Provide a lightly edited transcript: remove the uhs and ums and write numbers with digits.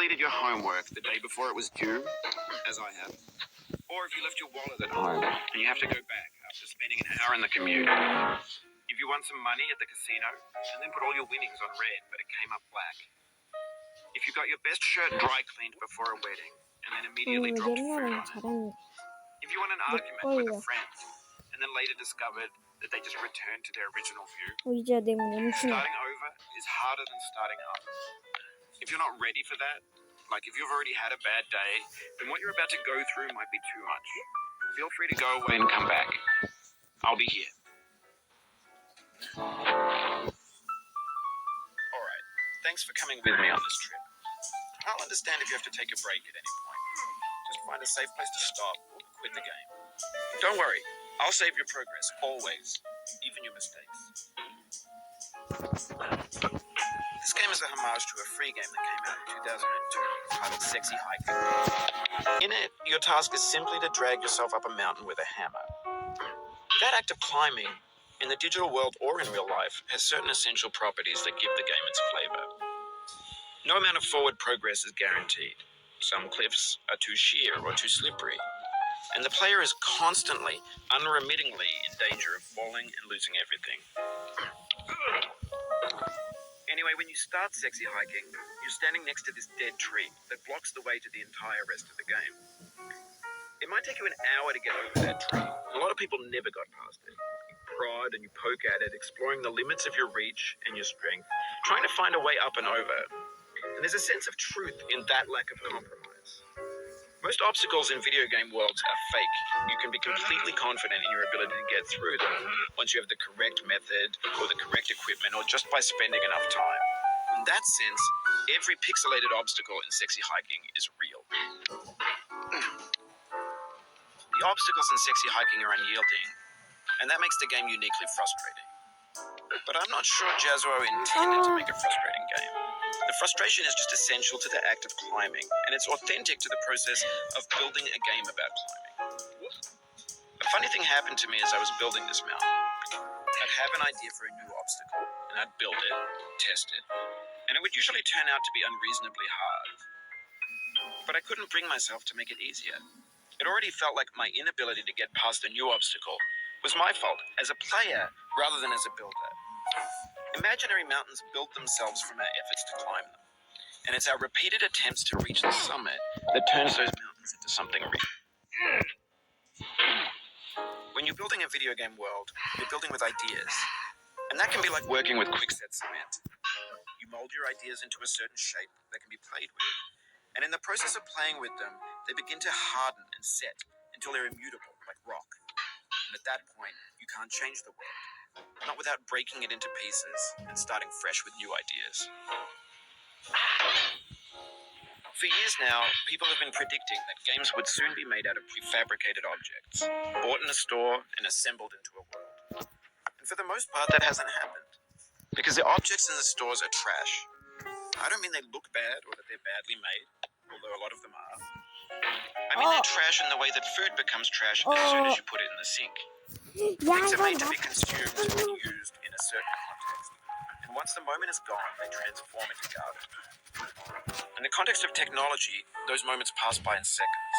deleted your homework the day before it was due, as I have, or if you left your wallet at home and you have to go back after spending an hour in the commute. If you won some money at the casino and then put all your winnings on red but it came up black. If you got your best shirt dry cleaned before a wedding and then immediately dropped food 옛날엔 on it. 잘했는데. If you won an argument with a friend and then later discovered that they just returned to their original view. 이제 내 멈추네. Starting over is harder than starting up. If you're not ready for that, like if you've already had a bad day, then what you're about to go through might be too much. Feel free to go away and come back. I'll be here. Alright, thanks for coming with me on this trip. I'll understand if you have to take a break at any point. Just find a safe place to stop or quit the game. Don't worry, I'll save your progress, always, even your mistakes. This game is a homage to a free game that came out in 2002 titled Sexy Hiking. In it, your task is simply to drag yourself up a mountain with a hammer. That act of climbing, in the digital world or in real life, has certain essential properties that give the game its flavor. No amount of forward progress is guaranteed. Some cliffs are too sheer or too slippery, and the player is constantly, unremittingly in danger of falling and losing everything. Anyway, when you start sexy hiking, you're standing next to this dead tree that blocks the way to the entire rest of the game. It might take you an hour to get over that tree. A lot of people never got past it. You prod and you poke at it, exploring the limits of your reach and your strength, trying to find a way up and over. And there's a sense of truth in that lack of compromise. Most obstacles in video game worlds are fake. You can be completely confident in your ability to get through them once you have the correct method or the correct equipment or just by spending enough time. In that sense, every pixelated obstacle in sexy hiking is real. The obstacles in sexy hiking are unyielding, and that makes the game uniquely frustrating. But I'm not sure Jazzo intended to make a frustrating game. The frustration is just essential to the act of climbing, and it's authentic to the process of building a game about climbing. A funny thing happened to me as I was building this mountain. I'd have an idea for a new obstacle, and I'd build it, test it, and it would usually turn out to be unreasonably hard. But I couldn't bring myself to make it easier. It already felt like my inability to get past a new obstacle was my fault as a player rather than as a builder. Imaginary mountains build themselves from our efforts to climb them, and it's our repeated attempts to reach the summit that turns those mountains into something real. When you're building a video game world, you're building with ideas, and that can be like working with quickset cement. You mold your ideas into a certain shape that can be played with, and in the process of playing with them, they begin to harden and set until they're immutable, like rock. And at that point, you can't change the world. Not without breaking it into pieces and starting fresh with new ideas. For years now, people have been predicting that games would soon be made out of prefabricated objects, bought in a store and assembled into a world. And for the most part, that hasn't happened. Because the objects in the stores are trash. I don't mean they look bad or that they're badly made, although a lot of them are. I mean they're trash in the way that food becomes trash as soon as you put it in the sink. Things are made to be consumed and used in a certain context. And once the moment is gone, they transform into garbage. In the context of technology, those moments pass by in seconds.